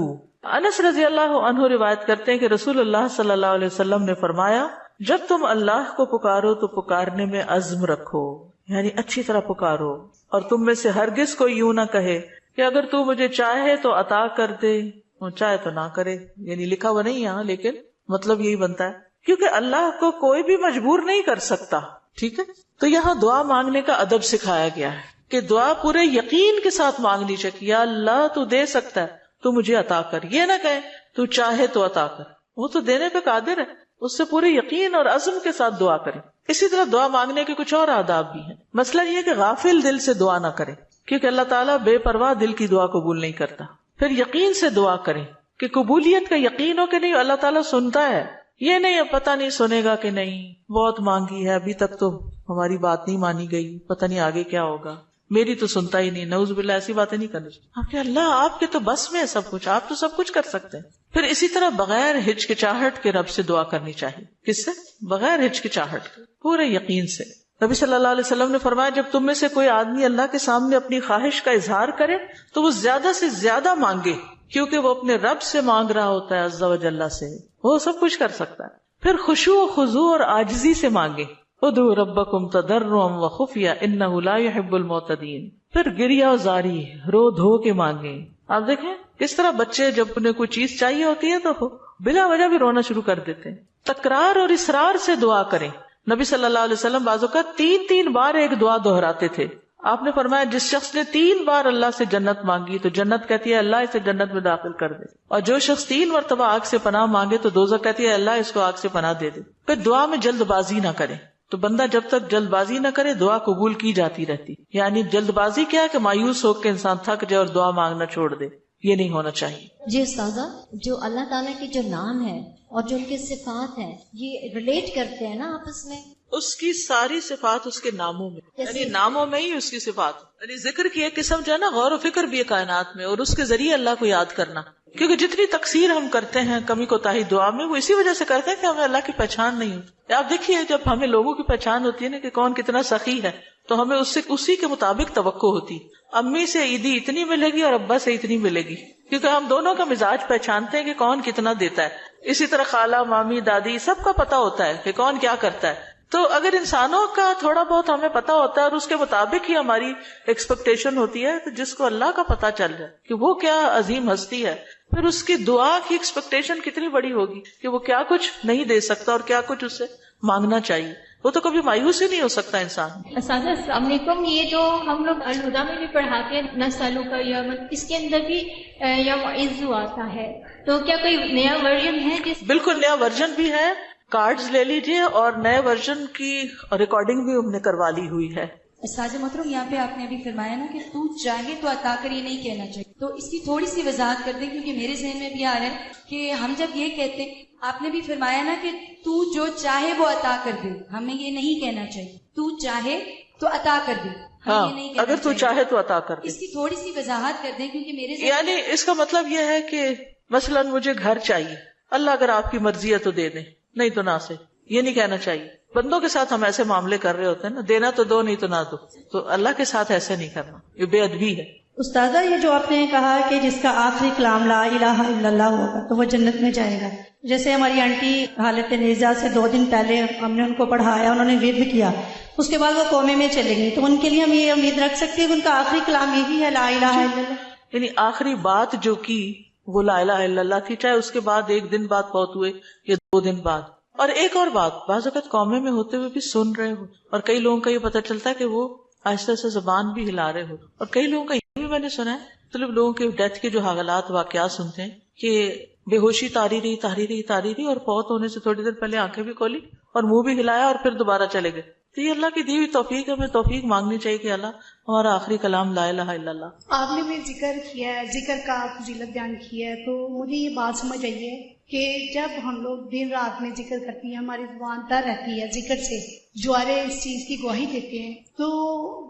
انس رضی اللہ عنہ روایت کرتے ہیں کہ رسول اللہ صلی اللہ علیہ وسلم نے فرمایا, جب تم اللہ کو پکارو تو پکارنے میں عزم رکھو, یعنی اچھی طرح پکارو, اور تم میں سے ہرگز کوئی یوں نہ کہے کہ اگر تو مجھے چاہے تو عطا کر دے, چاہے تو نہ کرے. یعنی لکھا ہوا نہیں یہاں, لیکن مطلب یہی بنتا ہے, کیونکہ اللہ کو کوئی بھی مجبور نہیں کر سکتا, ٹھیک ہے. تو یہاں دعا مانگنے کا ادب سکھایا گیا ہے کہ دعا پورے یقین کے ساتھ مانگنی چاہیے. یا اللہ تو دے سکتا ہے, تو مجھے عطا کر. یہ نہ کہے تو چاہے تو عطا کر, وہ تو دینے پہ قادر ہے, اس سے پورے یقین اور عزم کے ساتھ دعا کریں. اسی طرح دعا مانگنے کے کچھ اور آداب بھی ہیں. مسئلہ یہ کہ غافل دل سے دعا نہ کریں, کیونکہ اللہ تعالیٰ بے پرواہ دل کی دعا قبول نہیں کرتا. پھر یقین سے دعا کریں کہ قبولیت کا یقین ہو کہ نہیں اللہ تعالیٰ سنتا ہے, یہ نہیں پتہ نہیں سنے گا کہ نہیں، بہت مانگی ہے ابھی تک تو ہماری بات نہیں مانی گئی، پتہ نہیں آگے کیا ہوگا، میری تو سنتا ہی نہیں. نعوذ باللہ ایسی باتیں نہیں کرنی چاہیے. آپ کے اللہ آپ کے تو بس میں ہے سب کچھ، آپ تو سب کچھ کر سکتے ہیں. پھر اسی طرح بغیر ہچکچاہٹ کے رب سے دعا کرنی چاہیے. کس سے؟ بغیر ہچکچاہٹ کے، پورے یقین سے. نبی صلی اللہ علیہ وسلم نے فرمایا جب تم میں سے کوئی آدمی اللہ کے سامنے اپنی خواہش کا اظہار کرے تو وہ زیادہ سے زیادہ مانگے، کیونکہ وہ اپنے رب سے مانگ رہا ہوتا ہے عز و جل سے، وہ سب کچھ کر سکتا ہے. پھر خشوع و خضوع اور عاجزی سے مانگے. ادعوا ربکم تضرعا وخفیا انہ لا يحب المعتدین. پھر گریہ و زاری، رو دھو کے مانگے. آپ دیکھیں کس طرح بچے جب انہیں کوئی چیز چاہیے ہوتی ہے تو بلا وجہ بھی رونا شروع کر دیتے ہیں. تکرار اور اصرار سے دعا کریں. نبی صلی اللہ علیہ وسلم بعض اوقات 3 بار ایک دعا دہراتے تھے. آپ نے فرمایا جس شخص نے 3 بار اللہ سے جنت مانگی تو جنت کہتی ہے اللہ اسے جنت میں داخل کر دے، اور جو شخص 3 مرتبہ آگ سے پناہ مانگے تو دوزخ کہتی ہے اللہ اس کو آگ سے پناہ دے دے. پھر دعا میں جلد بازی نہ کرے. تو بندہ جب تک جلد بازی نہ کرے دعا قبول کی جاتی رہتی. یعنی جلد بازی کیا ہے کہ مایوس ہو کے انسان تھک جائے اور دعا مانگنا چھوڑ دے، یہ نہیں ہونا چاہیے. جی استاذہ، جو اللہ تعالیٰ کے جو نام ہے اور جو ان کے صفات ہیں یہ ریلیٹ کرتے ہیں نا آپس میں؟ اس کی ساری صفات اس کے ناموں میں، یعنی ناموں میں ہی اس کی صفات، یعنی ذکر کی ایک قسم جو ہے نا غور و فکر بھی ہے کائنات میں، اور اس کے ذریعے اللہ کو یاد کرنا. کیونکہ جتنی تقصیر ہم کرتے ہیں کمی کوتاہی دعا میں، وہ اسی وجہ سے کرتے ہیں کہ ہمیں اللہ کی پہچان نہیں ہوتی. آپ دیکھیے جب ہمیں لوگوں کی پہچان ہوتی ہے نا کہ کون کتنا سخی ہے تو ہمیں اس سے اسی کے مطابق توقع ہوتی. امی سے عیدی اتنی ملے گی اور ابا سے اتنی ملے گی، کیونکہ ہم دونوں کا مزاج پہچانتے ہیں کہ کون کتنا دیتا ہے. اسی طرح خالہ مامی دادی سب کا پتا ہوتا ہے کہ کون کیا کرتا ہے. تو اگر انسانوں کا تھوڑا بہت ہمیں پتا ہوتا ہے اور اس کے مطابق ہی ہماری ایکسپیکٹیشن ہوتی ہے، تو جس کو اللہ کا پتا چل جائے کہ وہ کیا عظیم ہستی ہے، پھر اس کی دعا کی ایکسپیکٹیشن کتنی بڑی ہوگی کہ وہ کیا کچھ نہیں دے سکتا اور کیا کچھ اس سے مانگنا چاہیے. وہ تو کبھی مایوس ہی نہیں ہو سکتا انسان. اساتذہ السلام علیکم. یہ جو ہم لوگ الہدا میں بھی پڑھاتے ہیں نسلوں کا یوم، اس کے اندر بھی یوم عزو آتا ہے، تو کیا کوئی نیا ورژن ہے جس؟ بالکل نیا ورژن بھی ہے، کارڈز لے لیجئے، اور نئے ورژن کی ریکارڈنگ بھی ہم نے کروا لی ہوئی ہے. ساجد محترم، یہاں پہ آپ نے ابھی فرمایا نا کہ تو چاہے تو عطا کر، یہ نہیں کہنا چاہیے، تو اس کی تھوڑی سی وضاحت کر دیں کیونکہ میرے ذہن میں بھی آ رہا ہے کہ ہم جب یہ کہتے ہیں، آپ نے بھی فرمایا نا کہ تو جو چاہے وہ عطا کر دے، ہمیں یہ نہیں کہنا چاہیے تو چاہے تو عطا کر دے. ہاں اگر تو چاہے تو عطا کر دے. اس کی تھوڑی سی وضاحت کر دیں کیونکہ میرے ذہن یعنی اس کا مطلب یہ ہے کہ مثلا مجھے گھر چاہیے، اللہ اگر آپ کی مرضی ہے تو دے دیں، نہیں تو نہ سے. یہ نہیں کہنا چاہیے. بندوں کے ساتھ ہم ایسے معاملے کر رہے ہوتے ہیں نا، دینا تو دو نہیں تو نہ دو، تو اللہ کے ساتھ ایسے نہیں کرنا، یہ بے ادبی ہے. استاذہ یہ جو آپ نے کہا کہ جس کا آخری کلام لا الہ الا اللہ ہوگا تو وہ جنت میں جائے گا، جیسے ہماری آنٹی حالت نیزہ سے 2 دن پہلے ہم نے ان کو پڑھایا، انہوں نے ورد کیا، اس کے بعد وہ کومے میں چلے گئی، تو ان کے لیے ہم یہ امید رکھ سکتے ہیں کہ ان کا آخری کلام یہی ہے لا الہ الا اللہ؟ یعنی آخری بات جو کی وہ لا الہ الا اللہ تھی، چاہے اس کے بعد 1 دن بعد فوت ہوئے یا 2 دن بعد. اور ایک اور بات، بعض اوقات قومے میں ہوتے ہوئے بھی سن رہے ہو، اور کئی لوگوں کا یہ پتہ چلتا ہے کہ وہ آہستہ سے زبان بھی ہلا رہے ہو، اور کئی لوگوں کا یہ بھی میں نے سنا ہے، مطلب لوگوں کے ڈیتھ کے جو حالات واقعات سنتے ہیں کہ بے ہوشی تاری رہی اور فوت ہونے سے تھوڑی دیر پہلے آنکھیں بھی کھولی اور منہ بھی ہلایا اور پھر دوبارہ چلے گئے. تو یہ اللہ کی دی ہوئی توفیق ہے، ہمیں توفیق مانگنی چاہیے کہ اللہ ہمارا آخری کلام لا الہ الا اللہ. آپ نے بھی ذکر کیا ہے، ذکر کا فضیلت بیان کی ہے، تو مجھے یہ بات سمجھ آئی ہے کہ جب ہم لوگ دن رات میں ذکر کرتی ہیں، ہماری زبان تر رہتی ہے ذکر سے، جوارے اس چیز کی گواہی دیتے ہیں، تو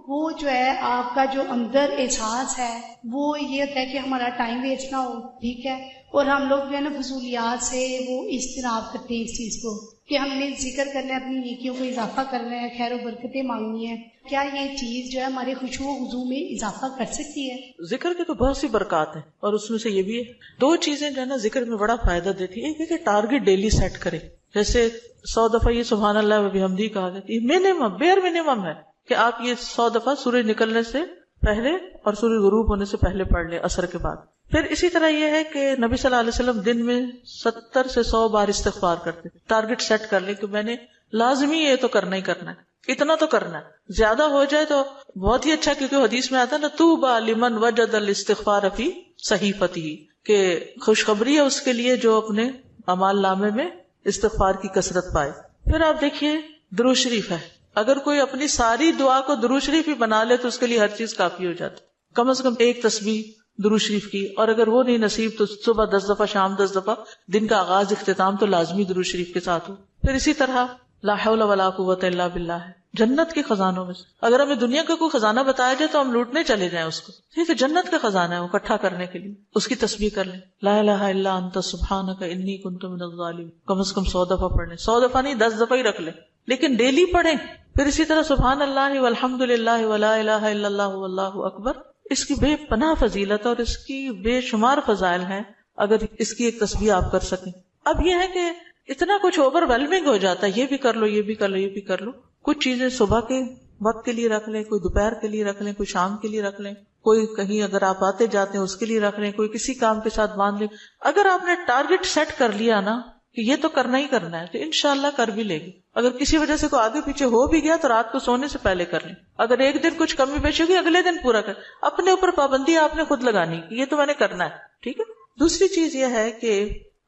وہ جو ہے آپ کا جو اندر احساس ہے وہ یہ ہوتا ہے کہ ہمارا ٹائم ویسٹ نہ ہو، ٹھیک ہے، اور ہم لوگ جو ہے نا فضولیات سے وہ اجتناب کرتے ہیں اس چیز کو کہ ہم نے ذکر کرنا ہے، اپنی نیکیوں کو اضافہ کرنا ہے، خیر و برکتیں مانگنی ہے. کیا یہ چیز جو ہے ہمارے خوشبو و خضوع میں اضافہ کر سکتی ہے؟ ذکر کے تو بہت سی برکات ہیں، اور اس میں سے یہ بھی ہے. 2 چیزیں جو ہے نا ذکر میں بڑا فائدہ دیتی ہے. ایک ہے کہ ٹارگٹ ڈیلی سیٹ کرے، جیسے 100 دفعہ یہ سبحان اللہ و بحمدہ کہا گیا، یہ منیمم بیئر منیمم ہے کہ آپ یہ 100 دفعہ سورج نکلنے سے پہلے اور سورج غروب ہونے سے پہلے پڑھ لیں عصر کے بعد. پھر اسی طرح یہ ہے کہ نبی صلی اللہ علیہ وسلم دن میں 70 سے 100 بار استغفار کرتے. ٹارگٹ سیٹ کر لیں کہ میں نے لازمی یہ تو کرنا ہی کرنا ہے، اتنا تو کرنا ہے، زیادہ ہو جائے تو بہت ہی اچھا، کیونکہ حدیث میں آتا ہے نا طوبی لمن وجد الاستغفار فی صحیفتہ، کہ خوشخبری ہے اس کے لیے جو اپنے اعمال نامے میں استغفار کی کثرت پائے. پھر آپ دیکھیے درود شریف ہے، اگر کوئی اپنی ساری دعا کو درود شریف ہی بنا لے تو اس کے لیے ہر چیز کافی ہو جاتی. کم از کم ایک تسبیح درود شریف کی، اور اگر وہ نہیں نصیب تو صبح 10 دفعہ، شام 10 دفعہ، دن کا آغاز اختتام تو لازمی درود شریف کے ساتھ ہو. پھر اسی طرح لا حول ولا قوت الا باللہ ہے جنت کے خزانوں میں سے. اگر ہمیں دنیا کا کوئی خزانہ بتایا جائے تو ہم لوٹنے چلے جائیں اس کو، ٹھیک ہے، جنت کا خزانہ ہے وہ اکٹھا کرنے کے لیے. اس کی تسبیح کر لیں، لا الہ الا انت سبحانک انی کنت من الظالمین، کم از کم 100 دفعہ پڑھ لیں. 100 دفعہ نہیں، 10 دفعہ ہی رکھ لیں، لیکن ڈیلی پڑھیں. پھر اسی طرح سبحان اللہ والحمد للہ ولا الہ الا اللہ واللہ اکبر. اس کی بے پناہ فضیلت اور اس کی بے شمار فضائل ہیں اگر اس کی ایک تسبیح آپ کر سکیں. اب یہ ہے کہ اتنا کچھ اوور ویلمنگ ہو جاتا ہے، یہ بھی کر لو، یہ بھی کر لو، یہ بھی کر لو. کچھ چیزیں صبح کے وقت کے لیے رکھ لیں، کوئی دوپہر کے لیے رکھ لیں، کوئی شام کے لیے رکھ لیں، کوئی کہیں اگر آپ آتے جاتے ہیں اس کے لیے رکھ لیں، کوئی کسی کام کے ساتھ باندھ لیں. اگر آپ نے ٹارگٹ سیٹ کر لیا نا کہ یہ تو کرنا ہی کرنا ہے تو انشاءاللہ کر بھی لے گی. اگر کسی وجہ سے کوئی آگے پیچھے ہو بھی گیا تو رات کو سونے سے پہلے کر لیں. اگر ایک دن کچھ کمی بیشی ہوگی اگلے دن پورا کر. اپنے اوپر پابندی آپ نے خود لگانی، یہ تو میں نے کرنا ہے، ٹھیک ہے. دوسری چیز یہ ہے کہ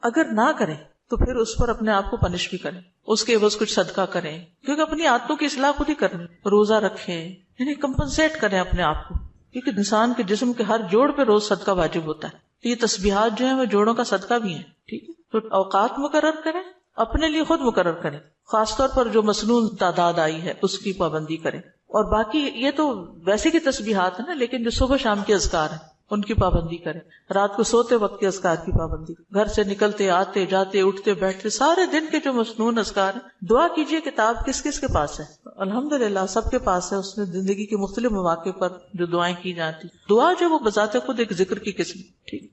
اگر نہ کریں تو پھر اس پر اپنے آپ کو پنش بھی کریں، اس کے عوض کچھ صدقہ کریں، کیونکہ اپنی عادتوں کی اصلاح خود ہی کرنی. روزہ رکھیں، یعنی کمپنسیٹ کریں اپنے آپ کو، کیونکہ انسان کے جسم کے ہر جوڑ پہ روز صدقہ واجب ہوتا ہے. یہ تسبیحات جو ہیں وہ جوڑوں کا صدقہ بھی ہیں، ٹھیک ہے. تو اوقات مقرر کریں، اپنے لیے خود مقرر کریں، خاص طور پر جو مسنون تعداد آئی ہے اس کی پابندی کریں. اور باقی یہ تو ویسے کی تسبیحات ہیں نا، لیکن جو صبح شام کے اذکار ہیں ان کی پابندی کریں. رات کو سوتے وقت کے اذکار کی پابندی، گھر سے نکلتے آتے جاتے اٹھتے بیٹھتے سارے دن کے جو مسنون اذکار ہیں. دعا کیجئے، کتاب کس کس کے پاس ہے؟ الحمدللہ سب کے پاس ہے. اس میں زندگی کے مختلف مواقع پر جو دعائیں کی جاتی، دعا جو وہ بذات خود ایک ذکر کی قسم، ٹھیک.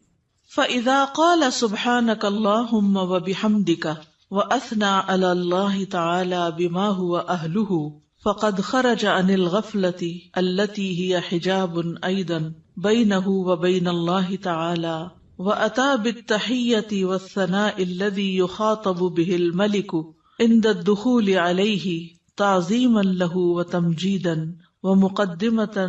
فَإِذَا قَالَ سُبْحَانَكَ اللَّهُمَّ وَبِحَمْدِكَ وَأَثْنَى عَلَى اللَّهِ تَعَالَى بِمَا هُوَ أَهْلُهُ فقد خرج عن الغفلة التي هي حجاب أيضا بينه وبين الله تعالى وأتى بالتحية والثناء الذي يخاطب به الملك عند الدخول عليه تعظيما له وتمجيدا ومقدمة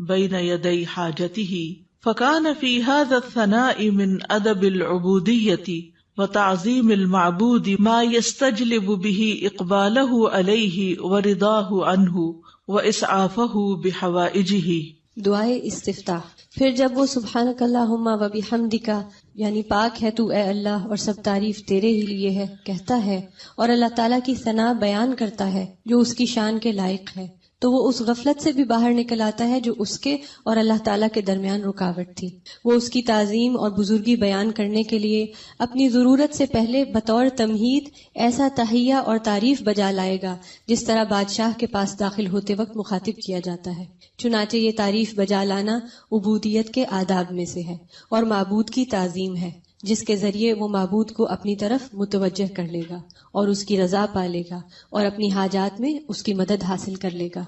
بين يدي حاجته فكان في هذا الثناء من أدب العبودية وتعظیم المعبود ما يستجلب به اقبالہ علیہ ورضاہ عنہ واسعافہ بحوائجہ. دعائے استفتاح. پھر جب وہ سبحانک اللہم و بحمدک یعنی پاک ہے تو اے اللہ اور سب تعریف تیرے ہی لیے ہے کہتا ہے اور اللہ تعالیٰ کی ثنا بیان کرتا ہے جو اس کی شان کے لائق ہے، تو وہ اس غفلت سے بھی باہر نکل آتا ہے جو اس کے اور اللہ تعالیٰ کے درمیان رکاوٹ تھی. وہ اس کی تعظیم اور بزرگی بیان کرنے کے لیے اپنی ضرورت سے پہلے بطور تمہید ایسا تحیہ اور تعریف بجا لائے گا جس طرح بادشاہ کے پاس داخل ہوتے وقت مخاطب کیا جاتا ہے. چنانچہ یہ تعریف بجا لانا عبودیت کے آداب میں سے ہے اور معبود کی تعظیم ہے جس کے ذریعے وہ معبود کو اپنی طرف متوجہ کر لے گا اور اس کی رضا پا لے گا اور اپنی حاجات میں اس کی مدد حاصل کر لے گا.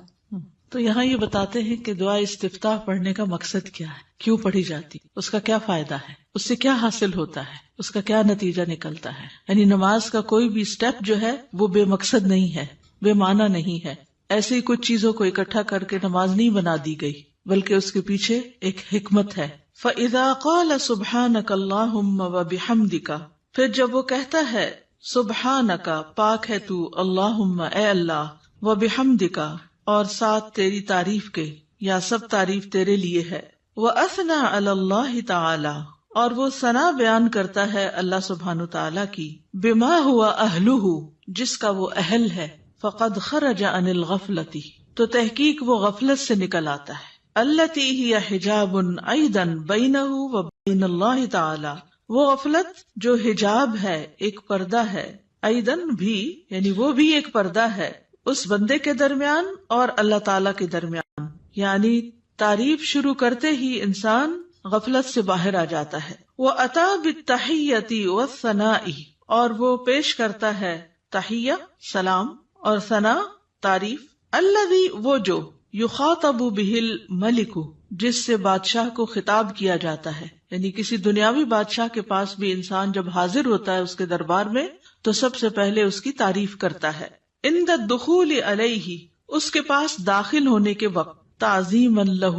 تو یہاں یہ بتاتے ہیں کہ دعا استفتاح پڑھنے کا مقصد کیا ہے، کیوں پڑھی جاتی، اس کا کیا فائدہ ہے، اس سے کیا حاصل ہوتا ہے، اس کا کیا نتیجہ نکلتا ہے. یعنی نماز کا کوئی بھی سٹیپ جو ہے وہ بے مقصد نہیں ہے، بے معنی نہیں ہے. ایسی کچھ چیزوں کو اکٹھا کر کے نماز نہیں بنا دی گئی، بلکہ اس کے پیچھے ایک حکمت ہے. فَإِذَا قَالَ سُبْحَانَكَ اللَّهُمَّ وَبِحَمْدِكَ، پھر جب وہ کہتا ہے سبحانک پاک ہے تو، اللہم اے اللہ، وَبِحَمْدِكَ اور ساتھ تیری تعریف کے یا سب تعریف تیرے لیے ہے، وَأَثْنَى عَلَى اللَّهِ تَعَالَى اور وہ ثنا بیان کرتا ہے اللہ سبحانہ تعالیٰ کی، بِمَا هُوَ أَهْلُهُ جس کا وہ اہل ہے، فَقَدْ خَرَجَ عَنِ الْغَفْلَةِ تو تحقیق وہ غفلت سے نکل آتا ہے، التي هي حجاب ايضا بينه وبين الله تعالى وہ غفلت جو حجاب ہے، ایک پردہ ہے، ایضاً بھی یعنی وہ بھی ایک پردہ ہے اس بندے کے درمیان اور اللہ تعالیٰ کے درمیان. یعنی تعریف شروع کرتے ہی انسان غفلت سے باہر آ جاتا ہے. وَأَتَى بِالتَّحِيَّةِ وَالثَّنَاءِ اور وہ پیش کرتا ہے تحیہ سلام اور ثنا تعریف، الذی وہ جو یخاطب بہ الملک جس سے بادشاہ کو خطاب کیا جاتا ہے. یعنی کسی دنیاوی بادشاہ کے پاس بھی انسان جب حاضر ہوتا ہے اس کے دربار میں تو سب سے پہلے اس کی تعریف کرتا ہے. عند الدخول علیہ اس کے پاس داخل ہونے کے وقت، تعظیما لہ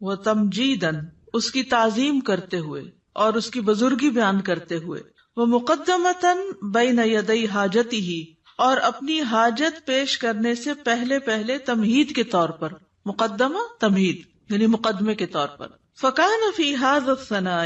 و تمجیدا اس کی تعظیم کرتے ہوئے اور اس کی بزرگی بیان کرتے ہوئے، ومقدمتا بین یدی حاجتہ اور اپنی حاجت پیش کرنے سے پہلے تمہید کے طور پر، مقدمہ تمہید یعنی مقدمے کے طور پر، فکان فی ھذا الثناء،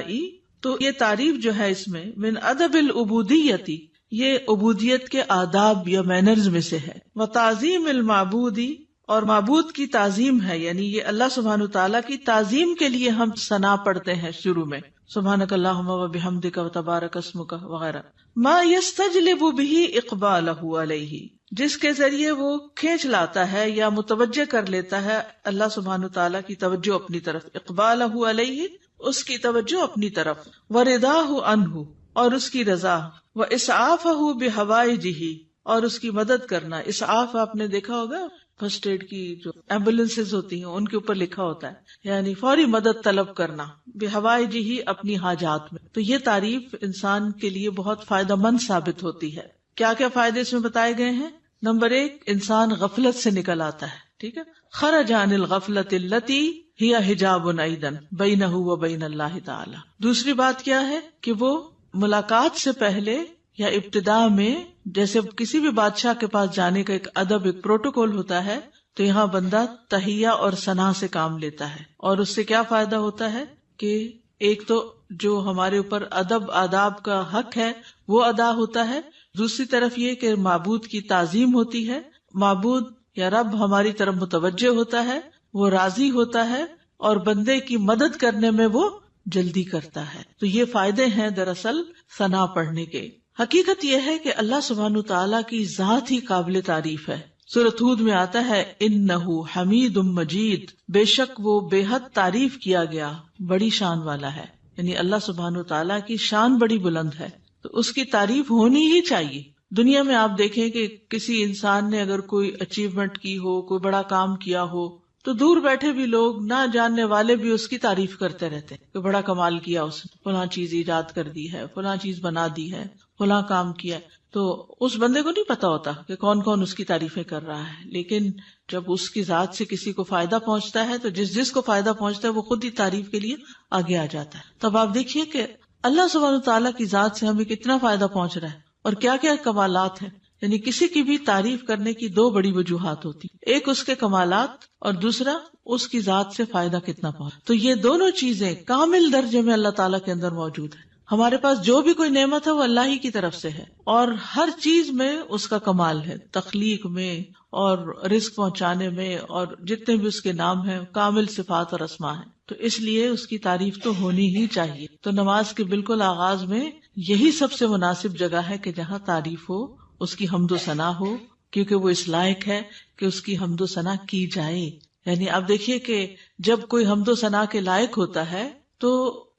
تو یہ تعریف جو ہے اس میں من ادب العبودیتی، یہ عبودیت کے آداب یا مینرز میں سے ہے، وتعظیم المعبودی، اور معبود کی تعظیم ہے، یعنی یہ اللہ سبحانہ تعالیٰ کی تعظیم کے لیے ہم ثنا پڑھتے ہیں شروع میں، سبحانک اللہم وبحمدک وتبارک اسمک وغیرہ، ما یستجلب به اقبالہ علیہ، جس کے ذریعے وہ کھینچ لاتا ہے یا متوجہ کر لیتا ہے اللہ سبحانہ تعالیٰ کی توجہ اپنی طرف، اقبالہ علیہ، اس کی توجہ اپنی طرف، ورضاہ عنہ، اور اس کی رضا، واسعافہ بحوائجہ، اور اس کی مدد کرنا۔ اسعاف آپ نے دیکھا ہوگا فرسٹ ایڈ کی جو ایمبولینسز ہوتی ہیں ان کے اوپر لکھا ہوتا ہے، یعنی فوری مدد طلب کرنا، بحوائجہ، اپنی حاجات میں۔ تو یہ تعریف انسان کے لیے بہت فائدہ مند ثابت ہوتی ہے۔ کیا کیا فائدے اس میں بتائے گئے ہیں؟ نمبر 1، انسان غفلت سے نکل آتا ہے، ٹھیک ہے، خرج عن الغفلۃ التی ہی حجاب ایضا بینہ وبین اللہ تعالی۔ دوسری بات کیا ہے کہ وہ ملاقات سے پہلے یا ابتدا میں، جیسے کسی بھی بادشاہ کے پاس جانے کا ایک ادب، ایک پروٹوکول ہوتا ہے، تو یہاں بندہ تحیہ اور ثنا سے کام لیتا ہے، اور اس سے کیا فائدہ ہوتا ہے کہ ایک تو جو ہمارے اوپر ادب آداب کا حق ہے وہ ادا ہوتا ہے، دوسری طرف یہ کہ معبود کی تعظیم ہوتی ہے، معبود یا رب ہماری طرف متوجہ ہوتا ہے، وہ راضی ہوتا ہے، اور بندے کی مدد کرنے میں وہ جلدی کرتا ہے۔ تو یہ فائدے ہیں دراصل ثنا پڑھنے کے۔ حقیقت یہ ہے کہ اللہ سبحانہ تعالیٰ کی ذات ہی قابل تعریف ہے۔ سورۃ ہود میں آتا ہے انہ حمید مجید، بے شک وہ بے حد تعریف کیا گیا، بڑی شان والا ہے، یعنی اللہ سبحانہ تعالیٰ کی شان بڑی بلند ہے، تو اس کی تعریف ہونی ہی چاہیے۔ دنیا میں آپ دیکھیں کہ کسی انسان نے اگر کوئی اچیومنٹ کی ہو، کوئی بڑا کام کیا ہو، تو دور بیٹھے بھی لوگ، نہ جاننے والے بھی اس کی تعریف کرتے رہتے ہیں کہ بڑا کمال کیا اس نے، فلاں چیز ایجاد کر دی ہے، فلاں چیز بنا دی ہے، فلاں کام کیا۔ تو اس بندے کو نہیں پتا ہوتا کہ کون کون اس کی تعریفیں کر رہا ہے، لیکن جب اس کی ذات سے کسی کو فائدہ پہنچتا ہے تو جس کو فائدہ پہنچتا ہے وہ خود ہی تعریف کے لیے آگے آ جاتا ہے۔ تب آپ دیکھیے کہ اللہ سبحانہ تعالیٰ کی ذات سے ہمیں کتنا فائدہ پہنچ رہا ہے اور کیا کیا کمالات ہیں۔ یعنی کسی کی بھی تعریف کرنے کی 2 بڑی وجوہات ہوتی، ایک اس کے کمالات اور دوسرا اس کی ذات سے فائدہ کتنا پہنچ۔ تو یہ دونوں چیزیں کامل درجے میں اللہ تعالیٰ کے اندر موجود ہیں۔ ہمارے پاس جو بھی کوئی نعمت ہے وہ اللہ ہی کی طرف سے ہے، اور ہر چیز میں اس کا کمال ہے، تخلیق میں اور رزق پہنچانے میں، اور جتنے بھی اس کے نام ہیں کامل صفات اور اسماء ہیں، تو اس لیے اس کی تعریف تو ہونی ہی چاہیے۔ تو نماز کے بالکل آغاز میں یہی سب سے مناسب جگہ ہے کہ جہاں تعریف ہو، اس کی حمد و ثنا ہو، کیونکہ وہ اس لائق ہے کہ اس کی حمد و ثنا کی جائے۔ یعنی آپ دیکھیے کہ جب کوئی حمد و ثنا کے لائق ہوتا ہے تو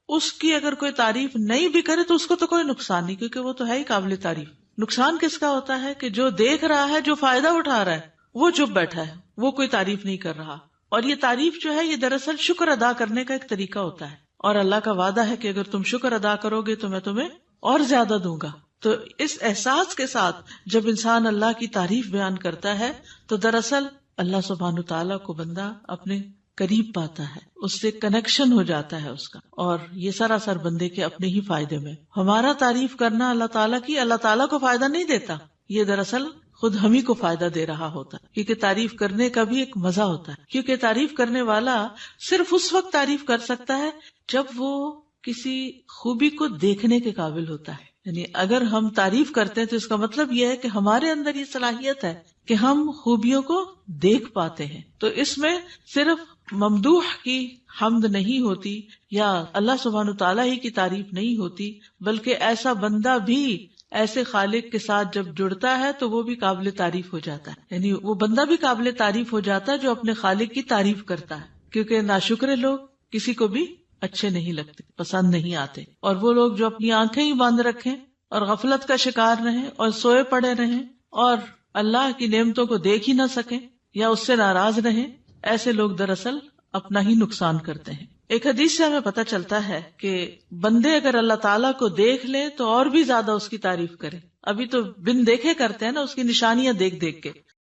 اس کی اگر کوئی تعریف نہیں بھی کرے تو اس کو تو کوئی نقصان نہیں، کیونکہ وہ تو ہے ہی قابل تعریف۔ نقصان کس کا ہوتا ہے کہ جو دیکھ رہا ہے، جو فائدہ اٹھا رہا ہے، وہ چپ بیٹھا ہے، وہ کوئی تعریف نہیں کر رہا۔ اور یہ تعریف جو ہے یہ دراصل شکر ادا کرنے کا ایک طریقہ ہوتا ہے، اور اللہ کا وعدہ ہے کہ اگر تم شکر ادا کرو گے تو میں تمہیں اور زیادہ دوں گا۔ تو اس احساس کے ساتھ جب انسان اللہ کی تعریف بیان کرتا ہے تو دراصل اللہ سبحانہ تعالیٰ کو بندہ اپنے قریب پاتا ہے، اس سے کنیکشن ہو جاتا ہے اس کا، اور یہ سراسر بندے کے اپنے ہی فائدے میں۔ ہمارا تعریف کرنا اللہ تعالیٰ کی اللہ تعالیٰ کو فائدہ نہیں دیتا، یہ دراصل خود ہم ہی کو فائدہ دے رہا ہوتا ہے، کیونکہ تعریف کرنے کا بھی ایک مزہ ہوتا ہے، کیونکہ تعریف کرنے والا صرف اس وقت تعریف کر سکتا ہے جب وہ کسی خوبی کو دیکھنے کے قابل ہوتا ہے۔ یعنی اگر ہم تعریف کرتے ہیں تو اس کا مطلب یہ ہے کہ ہمارے اندر یہ صلاحیت ہے کہ ہم خوبیوں کو دیکھ پاتے ہیں۔ تو اس میں صرف ممدوح کی حمد نہیں ہوتی یا اللہ سبحانہ تعالیٰ ہی کی تعریف نہیں ہوتی، بلکہ ایسا بندہ بھی ایسے خالق کے ساتھ جب جڑتا ہے تو وہ بھی قابل تعریف ہو جاتا ہے۔ یعنی وہ بندہ بھی قابل تعریف ہو جاتا ہے جو اپنے خالق کی تعریف کرتا ہے، کیونکہ ناشکرے لوگ کسی کو بھی اچھے نہیں لگتے، پسند نہیں آتے، اور وہ لوگ جو اپنی آنکھیں ہی بند رکھیں اور غفلت کا شکار رہیں اور سوئے پڑے رہیں اور اللہ کی نعمتوں کو دیکھ ہی نہ سکیں یا اس سے ناراض رہیں، ایسے لوگ دراصل اپنا ہی نقصان کرتے ہیں۔ ایک حدیث سے ہمیں پتہ چلتا ہے کہ بندے اگر اللہ تعالیٰ کو دیکھ لیں تو اور بھی زیادہ اس کی تعریف کریں۔ ابھی تو بن دیکھے کرتے ہیں نا، اس کی نشانیاں دیکھ دیکھ کے،